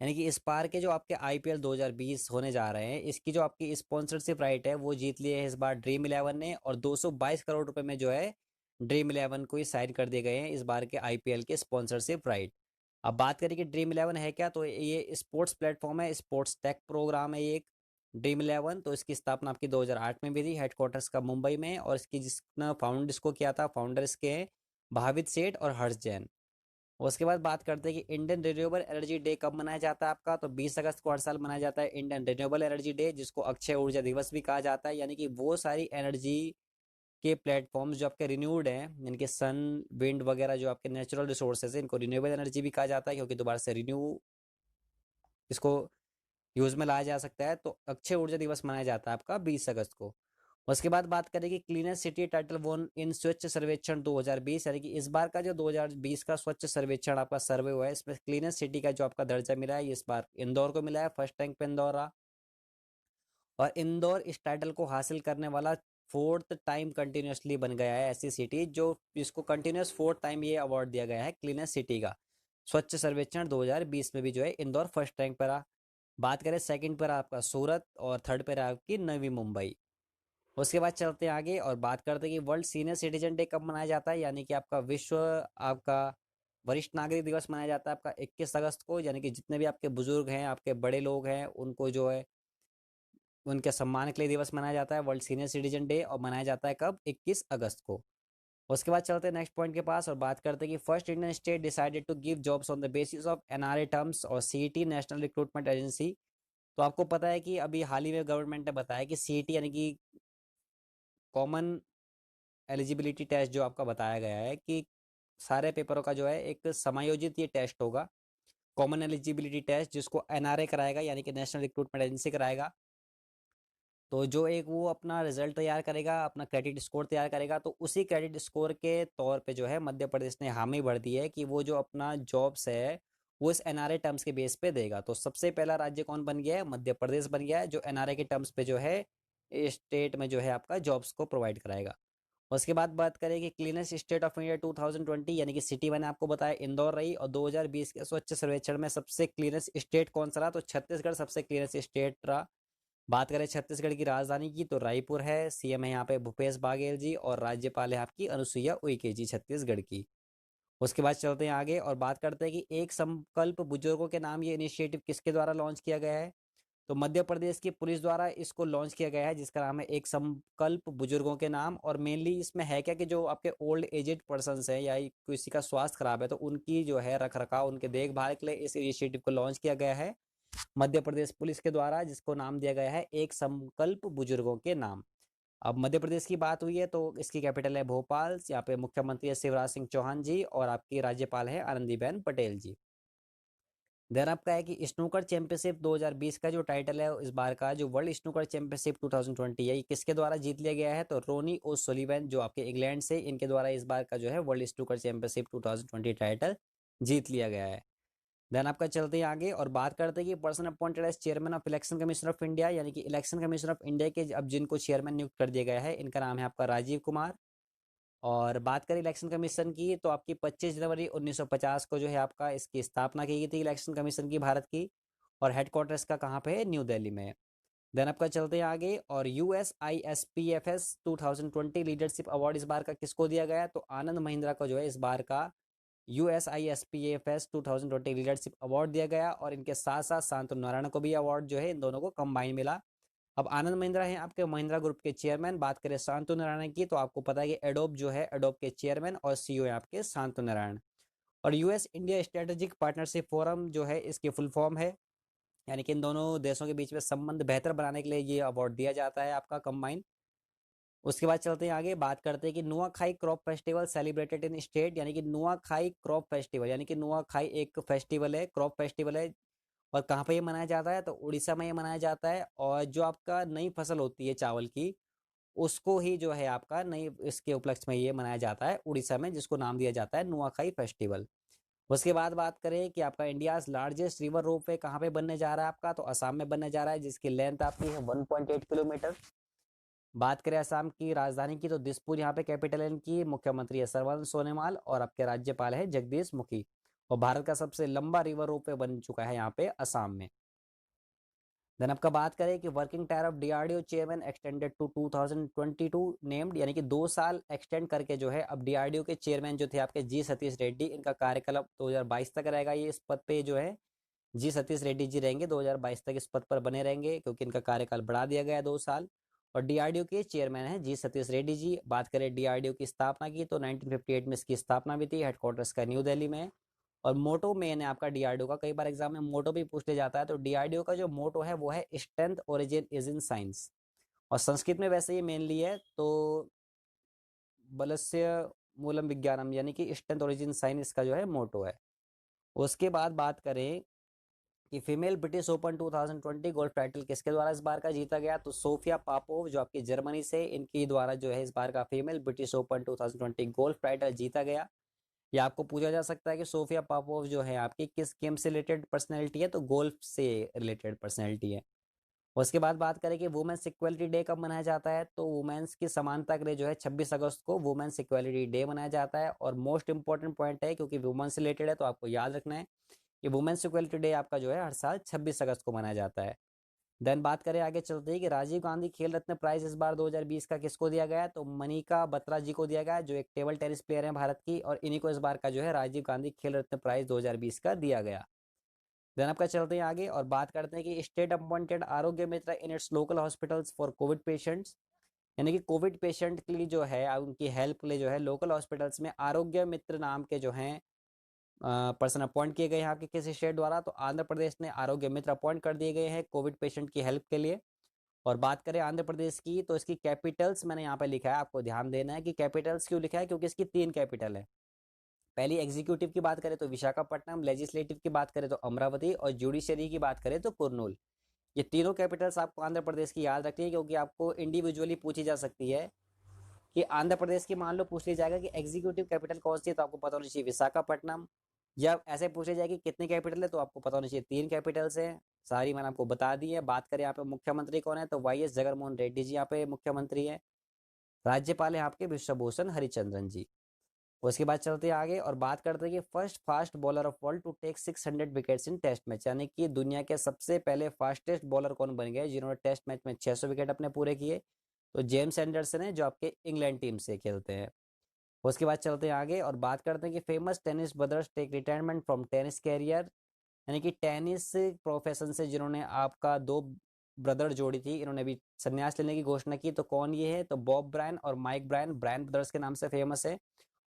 यानी कि इस बार के जो आपके IPL 2020 होने जा रहे हैं इसकी जो आपकी स्पॉन्सरशिप राइट है वो जीत लिए है इस बार ड्रीम इलेवन ने, और 222 करोड़ रुपए में जो है ड्रीम इलेवन को ही साइन कर दिए गए हैं इस बार के IPL के स्पॉन्सरशिप राइट। अब बात करें कि ड्रीम इलेवन है क्या, तो ये स्पोर्ट्स प्लेटफॉर्म है, स्पोर्ट्स टेक प्रोग्राम है ये एक ड्रीम इलेवन। तो इसकी स्थापना आपकी 2008 में भी थी, हेडक्वार्टर्स का मुंबई में है, और इसकी जिसने फाउंड इसको किया था, फाउंडर इसके हैं भावित सेठ और हर्ष जैन। उसके बाद बात करते हैं कि इंडियन रिन्यूएबल एनर्जी डे कब मनाया जाता है आपका, तो 20 अगस्त को हर साल मनाया जाता है इंडियन रिन्यूएबल एनर्जी डे, जिसको अक्षय ऊर्जा दिवस भी कहा जाता है। यानी कि वो सारी एनर्जी के प्लेटफॉर्म्स जो आपके रिन्यूड हैं, यानी कि सन विंड वगैरह जो आपके नेचुरल रिसोर्सेज हैं, इनको रिन्यूएबल एनर्जी भी कहा जाता है, क्योंकि दोबारा से रिन्यू इसको यूज में लाया जा सकता है। तो अक्षय ऊर्जा दिवस मनाया जाता है आपका 20 अगस्त को। उसके बाद बात करें कि cleanest city title one in स्वच्छ सर्वेक्षण 2020, यानी कि इस बार का जो 2020 का स्वच्छ सर्वेक्षण आपका सर्वे हुआ है इसमें क्लीनेस्ट सिटी का जो आपका दर्जा मिला है इस बार इंदौर को मिला है, फर्स्ट रैंक पे इंदौर रहा। और इंदौर इस टाइटल को हासिल करने वाला फोर्थ टाइम कंटिन्यूसली बन गया है ऐसी सिटी जो इसको कंटिन्यूस फोर्थ टाइम ये अवार्ड दिया गया है क्लीनेस्ट सिटी का। स्वच्छ सर्वेक्षण 2020 में भी जो है इंदौर फर्स्ट रैंक पर रहा। बात करें सेकंड पर आपका सूरत, और थर्ड पर आपकी नवी मुंबई। उसके बाद चलते हैं आगे और बात करते हैं कि वर्ल्ड सीनियर सिटीजन डे कब मनाया जाता है, यानी कि आपका विश्व आपका वरिष्ठ नागरिक दिवस मनाया जाता है आपका 21 अगस्त को, यानी कि जितने भी आपके बुजुर्ग हैं, आपके बड़े लोग हैं, उनको जो है उनके सम्मान के लिए दिवस मनाया जाता है वर्ल्ड सीनियर सिटीजन डे, और मनाया जाता है कब, 21 अगस्त को। उसके बाद चलते हैं नेक्स्ट पॉइंट के पास और बात करते हैं कि first Indian state decided to give jobs on the basis of NRA terms और CET नेशनल रिक्रूटमेंट एजेंसी। तो आपको पता है कि अभी हाल ही में गवर्नमेंट ने बताया कि CET यानी कि कॉमन एलिजिबिलिटी टेस्ट जो आपका बताया गया है कि सारे पेपरों का जो है एक समायोजित ये टेस्ट होगा, कॉमन एलिजिबिलिटी टेस्ट, जिसको NRA कराएगा यानी कि नेशनल रिक्रूटमेंट एजेंसी कराएगा। तो जो एक वो अपना रिजल्ट तैयार करेगा, अपना क्रेडिट स्कोर तैयार करेगा, तो उसी क्रेडिट स्कोर के तौर पे जो है मध्य प्रदेश ने हामी भर दी है कि वो जो अपना जॉब्स है वो इस NRA टर्म्स के बेस पे देगा। तो सबसे पहला राज्य कौन बन गया है, मध्य प्रदेश बन गया है, जो NRA के टर्म्स पे जो है स्टेट में जो है आपका जॉब्स को प्रोवाइड कराएगा। उसके बाद बात करें कि क्लीनेस्ट स्टेट ऑफ इंडिया 2020, यानी कि सिटी मैंने आपको बताया इंदौर रही, और 2020 के स्वच्छ सर्वेक्षण में सबसे क्लीनेस्ट स्टेट कौन सा रहा, तो छत्तीसगढ़ सबसे क्लीनेस्ट स्टेट रहा। बात करें छत्तीसगढ़ की राजधानी की, तो रायपुर है, CM है यहाँ पे भूपेश बाघेल जी, और राज्यपाल है आपकी अनुसुईया उइके जी छत्तीसगढ़ की। उसके बाद चलते हैं आगे और बात करते हैं कि एक संकल्प बुजुर्गों के नाम ये इनिशिएटिव किसके द्वारा लॉन्च किया गया है। तो मध्य प्रदेश की पुलिस द्वारा इसको लॉन्च किया गया है, जिसका नाम है एक संकल्प बुजुर्गों के नाम। और मेनली इसमें है क्या कि जो आपके ओल्ड एजेड पर्सन्स हैं या किसी का स्वास्थ्य खराब है तो उनकी जो है रख रखाव, उनके देखभाल के लिए इस इनिशिएटिव को लॉन्च किया गया है मध्य प्रदेश पुलिस के द्वारा, जिसको नाम दिया गया है एक संकल्प बुजुर्गों के नाम। अब मध्य प्रदेश की बात हुई है तो इसकी कैपिटल है भोपाल। यहाँ पे मुख्यमंत्री है शिवराज सिंह चौहान जी और आपकी राज्यपाल है आनंदीबेन पटेल जी। देन आपका है कि स्नूकर चैंपियनशिप 2020 का जो टाइटल है इस बार का, जो वर्ल्ड स्नूकर चैंपियनशिप 2020 है, ये किसके द्वारा जीत लिया गया है। तो रोनी ओ सोलिवन जो आपके इंग्लैंड से, इनके द्वारा इस बार का जो है वर्ल्ड स्नूकर चैंपियनशिप 2020 टाइटल जीत लिया गया है। देन आपका चलते हैं आगे और बात करते हैं कि person appointed as chairman of election commission of India, यानी कि इलेक्शन कमीशन ऑफ इंडिया के अब जिनको चेयरमैन नियुक्त कर दिया गया है, इनका नाम है आपका राजीव कुमार। और बात करें इलेक्शन कमीशन की तो आपकी 25 जनवरी 1950 को जो है आपका इसकी स्थापना की गई थी इलेक्शन कमीशन की, भारत की। और हेडक्वार्टर इसका कहाँ पे है, न्यू दिल्ली में। देन आपका चलते हैं आगे और USISPFS 2020 लीडरशिप अवार्ड इस बार का किसको दिया गया, तो आनंद महिंद्रा को जो है इस बार का USISPFS 2020 लीडरशिप अवार्ड दिया गया। और इनके साथ साथ शांतनु नारायण को भी अवार्ड जो है इन दोनों को कंबाइन मिला। अब आनंद महिंद्रा है आपके महिंद्रा ग्रुप के चेयरमैन। बात करें शांतनु नारायण की तो आपको पता है कि एडोब जो है, एडोब के चेयरमैन और CEO है आपके शांतनु नारायण। और US India strategic partnership forum जो है इसकी फुल फॉर्म है, यानी कि इन दोनों देशों के बीच में संबंध बेहतर बनाने के लिए ये अवार्ड दिया जाता है आपका कंबाइन। उसके बाद चलते हैं आगे, बात करते हैं कि Nuakhai crop festival celebrated in state, यानी कि नुआखाई क्रॉप फेस्टिवल, यानी कि नुआखाई एक फेस्टिवल है, क्रॉप फेस्टिवल है। और कहाँ पे ये मनाया जाता है, तो उड़ीसा में ये मनाया जाता है। और जो आपका नई फसल होती है चावल की, उसको ही जो है आपका नई इसके उपलक्ष्य में ये मनाया जाता है उड़ीसा में, जिसको नाम दिया जाता है नुआखाई फेस्टिवल। उसके बाद बात करें कि आपका इंडिया लार्जेस्ट रिवर रोपवे कहाँ पे बनने जा रहा है आपका, तो असम में बनने जा रहा है, जिसकी लेंथ आपकी है 1.8 किलोमीटर। बात करें असम की राजधानी की तो दिसपुर यहाँ पे कैपिटल है इनकी। मुख्यमंत्री है सर्बानंद सोनोवाल और आपके राज्यपाल है जगदीश मुखी। और भारत का सबसे लंबा रिवर रोपवे बन चुका है यहाँ पे असम में। देन आपका बात करें कि working tyre of DRDO chairman extended to 2022 named, यानी कि 2 साल एक्सटेंड करके जो है अब DRDO के चेयरमैन जो थे आपके जी सतीश रेड्डी, इनका कार्यकाल 2022 तक रहेगा। ये इस पद पे जो है जी सतीश रेड्डी जी रहेंगे, 2022 तक इस पद पर बने रहेंगे क्योंकि इनका कार्यकाल बढ़ा दिया गया है 2 साल। और DRDO के चेयरमैन हैं जी सतीश रेड्डी जी। बात करें DRDO की स्थापना की तो 1958 में इसकी स्थापना भी थी, हेडक्वार्टर्स का न्यू दिल्ली में। और मोटो मेन है आपका DRDO का, कई बार एग्जाम में मोटो भी पूछ ले जाता है। तो DRDO का जो मोटो है वो है strength origin is in science. और संस्कृत में वैसे ही मेनली है तो बलस्य मूलम विज्ञानम, यानी कि स्ट्रेंथ ओरिजिन साइंस इसका जो है मोटो है। उसके बाद बात करें कि female British open 2020 golf title किसके द्वारा इस बार का जीता गया, तो सोफिया पापोव जो आपकी जर्मनी से, इनकी द्वारा जो है इस बार का female British open 2020 golf title जीता गया। या आपको पूछा जा सकता है कि सोफिया पापोव जो है आपकी किस गेम से रिलेटेड पर्सनैलिटी है, तो गोल्फ से रिलेटेड पर्सनैलिटी है। उसके बाद बात करें कि वुमेन्स इक्वलिटी डे कब मनाया जाता है, तो वुमेन्स की समानता के लिए जो है 26 अगस्त को वुमेन्स इक्वलिटी डे मनाया जाता है। और मोस्ट इंपॉर्टेंट पॉइंट है क्योंकि वुमेन्स से रिलेटेड है तो आपको याद रखना है कि वुमेन्स इक्वलिटी डे आपका जो है हर साल 26 अगस्त को मनाया जाता है। देन बात करें आगे चलते हैं कि राजीव गांधी खेल रत्न प्राइज इस बार 2020 का किसको दिया गया है, तो मनिका बत्रा जी को दिया गया है, जो एक टेबल टेनिस प्लेयर हैं भारत की। और इन्हीं को इस बार का जो है राजीव गांधी खेल रत्न प्राइज 2020 का दिया गया। देन आपका चलते हैं आगे और बात करते हैं कि state appointed Arogya Mitra in its local hospitals for Covid patients, यानी कि कोविड पेशेंट के लिए जो है उनकी हेल्प के लिए जो है लोकल हॉस्पिटल्स में आरोग्य मित्र नाम के जो हैं पर्सन अपॉइंट किए गए यहाँ के किसी स्टेट द्वारा। तो आंध्र प्रदेश ने आरोग्य मित्र अपॉइंट कर दिए गए हैं कोविड पेशेंट की हेल्प के लिए। और बात करें आंध्र प्रदेश की तो इसकी कैपिटल्स मैंने यहाँ पे लिखा है, आपको ध्यान देना है कि कैपिटल्स क्यों लिखा है, क्योंकि इसकी 3 कैपिटल है। पहली एग्जीक्यूटिव की बात करें तो विशाखापट्टनम, लेजिस्लेटिव की बात करें तो अमरावती, और जुडिशरी की बात करें तो कुर्नूल। ये तीनों कैपिटल्स आपको आंध्र प्रदेश की याद रखनी है, क्योंकि आपको इंडिविजुअली पूछी जा सकती है कि आंध्र प्रदेश की मान लो पूछ लिया जाएगा कि एग्जीक्यूटिव कैपिटल कौन सी है, तो आपको पता होना चाहिए विशाखापट्टनम। या ऐसे पूछ लिया जाएगा कि कितनी कैपिटल है, तो आपको पता होना चाहिए 3 कैपिटल्स हैं। सारी मैंने आपको बता दी है। बात करें यहाँ पे मुख्यमंत्री कौन है, तो YS जगनमोहन रेड्डी जी यहाँ पे मुख्यमंत्री है। राज्यपाल है आपके विश्वभूषण हरिचंद्रन जी। उसके बाद चलते हैं आगे और बात करते हैं कि first fast bowler of world to take 600 wickets in test match, यानी कि दुनिया के सबसे पहले फास्टेस्ट बॉलर कौन बन गए जिन्होंने टेस्ट मैच में 600 विकेट अपने पूरे किए, तो जेम्स एंडरसन है जो आपके इंग्लैंड टीम से खेलते हैं। उसके बाद चलते हैं आगे और बात करते हैं कि famous tennis brothers take retirement from tennis career, यानी कि टेनिस प्रोफेशन से जिन्होंने आपका दो ब्रदर जोड़ी थी, इन्होंने भी संन्यास लेने की घोषणा की। तो कौन ये है? तो बॉब ब्रायन और माइक ब्रायन, ब्रायन ब्रदर्स के नाम से फेमस है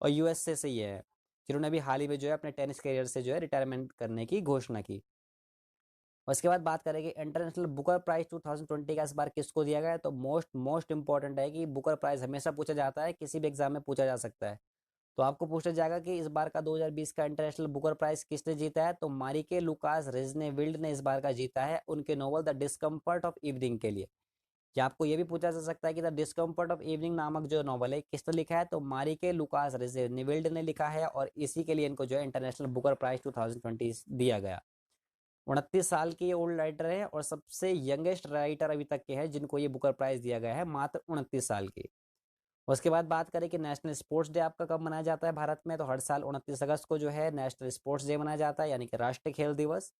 और यूएसए से ये है, जिन्होंने अभी हाल ही में जो है अपने टेनिस करियर से जो है रिटायरमेंट करने की घोषणा की। और इसके बाद बात करेंगे इंटरनेशनल बुकर प्राइज 2020 का इस बार किसको दिया गया है। तो मोस्ट इंपॉर्टेंट है कि बुकर प्राइज हमेशा पूछा जाता है, किसी भी एग्जाम में पूछा जा सकता है। तो आपको पूछा जाएगा कि इस बार का 2020 का इंटरनेशनल बुकर प्राइज किसने जीता है। तो मारिके लुकास रिजनेविल्ड ने इस बार का जीता है, उनके novel the discomfort of evening के लिए। या आपको ये भी पूछा जा सकता है कि द डिस्कम्फर्ट ऑफ इवनिंग नामक जो नॉवल है किसने लिखा है। तो मारिके लुकास रिजनेविल्ड ने लिखा है और इसी के लिए इनको जो है इंटरनेशनल बुकर प्राइज 2020 दिया गया। 29 साल की ये ओल्ड राइटर है और सबसे यंगेस्ट राइटर अभी तक के हैं जिनको ये बुकर प्राइज दिया गया है, मात्र 29 साल की। उसके बाद बात करें कि नेशनल स्पोर्ट्स डे आपका कब मनाया जाता है भारत में। तो हर साल 29 अगस्त को जो है नेशनल स्पोर्ट्स डे मनाया जाता है, यानी कि राष्ट्रीय खेल दिवस।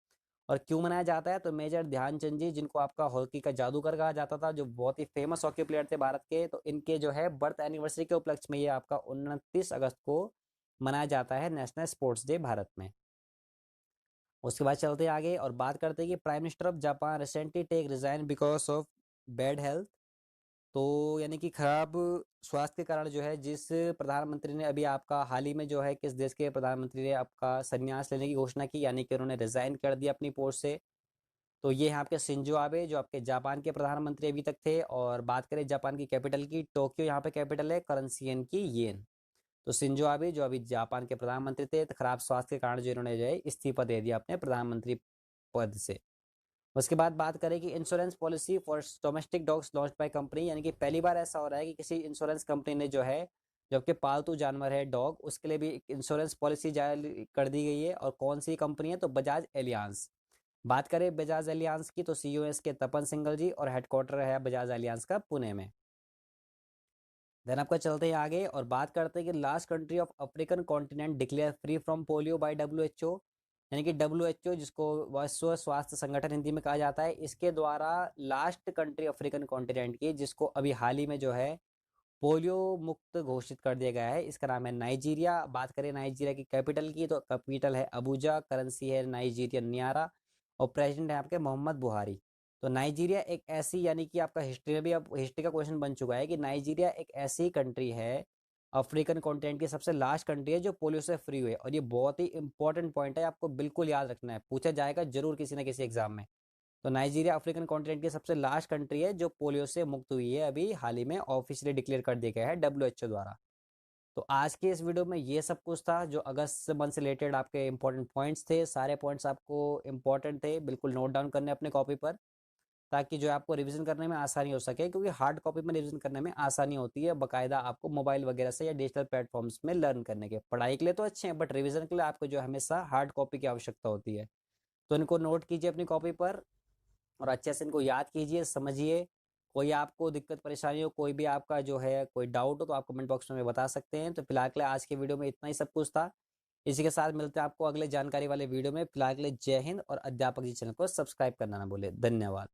और क्यों मनाया जाता है? तो मेजर ध्यानचंद जी, जिनको आपका हॉकी का जादूगर कहा जाता था, जो बहुत ही फेमस हॉकी प्लेयर थे भारत के, तो इनके जो है बर्थ एनिवर्सरी के उपलक्ष्य में ये आपका 29 अगस्त को मनाया जाता है नेशनल स्पोर्ट्स डे भारत में। उसके बाद चलते हैं आगे और बात करते हैं कि prime minister of Japan recently take resign because of bad health. तो यानी कि खराब स्वास्थ्य के कारण जो है जिस प्रधानमंत्री ने अभी आपका हाल ही में जो है किस देश के प्रधानमंत्री ने आपका संन्यास लेने की घोषणा की, यानी कि उन्होंने रिजाइन कर दिया अपनी पोस्ट से। तो ये है आपके शिंजो आबे, जो आपके जापान के प्रधानमंत्री अभी तक थे। और बात करें जापान की कैपिटल की, टोक्यो यहाँ पे कैपिटल है, करेंसी इनकी येन। तो शिंजो आबे जो अभी जापान के प्रधानमंत्री थे, तो खराब स्वास्थ्य के कारण जो इन्होंने जो है इस्तीफा दे दिया अपने प्रधानमंत्री पद से। उसके बाद बात करें कि insurance policy for domestic dogs launch by company, यानी कि पहली बार ऐसा हो रहा है कि किसी इंश्योरेंस कंपनी ने जो है जो आपके पालतू जानवर है डॉग, उसके लिए भी इंश्योरेंस पॉलिसी जारी कर दी गई है। और कौन सी कंपनी है? तो बजाज एलियांस। बात करें बजाज एलियांस की, तो सीईओ के तपन सिंगल जी और हेडक्वार्टर है बजाज एलियांस का पुणे में। देन आपका चलते हैं आगे और बात करते हैं कि last country of African continent declare free from polio bye WHO, यानी कि डब्ल्यूएचओ जिसको विश्व स्वास्थ्य संगठन हिंदी में कहा जाता है, इसके द्वारा लास्ट कंट्री अफ्रीकन कॉन्टिनेंट की जिसको अभी हाल ही में जो है पोलियो मुक्त घोषित कर दिया गया है, इसका नाम है नाइजीरिया। बात करें नाइजीरिया की कैपिटल की, तो कैपिटल है अबूजा, करेंसी है नाइजीरियन नियारा और प्रेसिडेंट है आपके मोहम्मद बुहारी। तो नाइजीरिया एक ऐसी, यानी कि आपका हिस्ट्री में भी अब हिस्ट्री का क्वेश्चन बन चुका है कि नाइजीरिया एक ऐसी कंट्री है अफ्रीकन कॉन्टिनेंट की सबसे लास्ट कंट्री है जो पोलियो से फ्री हुई है। और ये बहुत ही इंपॉर्टेंट पॉइंट है, आपको बिल्कुल याद रखना है, पूछा जाएगा जरूर किसी ना किसी एग्जाम में। तो नाइजीरिया अफ्रीकन कॉन्टिनेंट की सबसे लास्ट कंट्री है जो पोलियो से मुक्त हुई है, अभी हाल ही में ऑफिशियली डिक्लेयर कर दिया गया है डब्ल्यूएचओ द्वारा। तो आज के इस वीडियो में ये सब कुछ था जो अगस्त मंथ से रिलेटेड आपके इंपॉर्टेंट पॉइंट्स थे। सारे पॉइंट्स आपको इंपॉर्टेंट थे, बिल्कुल नोट डाउन करने अपने कॉपी पर, ताकि जो है आपको रिवीजन करने में आसानी हो सके, क्योंकि हार्ड कॉपी में रिवीजन करने में आसानी होती है बाकायदा आपको मोबाइल वगैरह से या डिजिटल प्लेटफॉर्म्स में लर्न करने के। पढ़ाई के लिए तो अच्छे हैं, बट रिवीजन के लिए आपको जो हमेशा हार्ड कॉपी की आवश्यकता होती है। तो इनको नोट कीजिए अपनी कॉपी पर और अच्छे से इनको याद कीजिए, समझिए। कोई आपको दिक्कत परेशानी हो, कोई भी आपका जो है कोई डाउट हो, तो आप कमेंट बॉक्स में बता सकते हैं। तो फिलहाल के लिए आज के वीडियो में इतना ही सब कुछ था। इसी के साथ मिलते हैं आपको अगले जानकारी वाले वीडियो में। फिलहाल के लिए जय हिंद और अध्यापक जी चैनल को सब्सक्राइब करना ना भूले। धन्यवाद।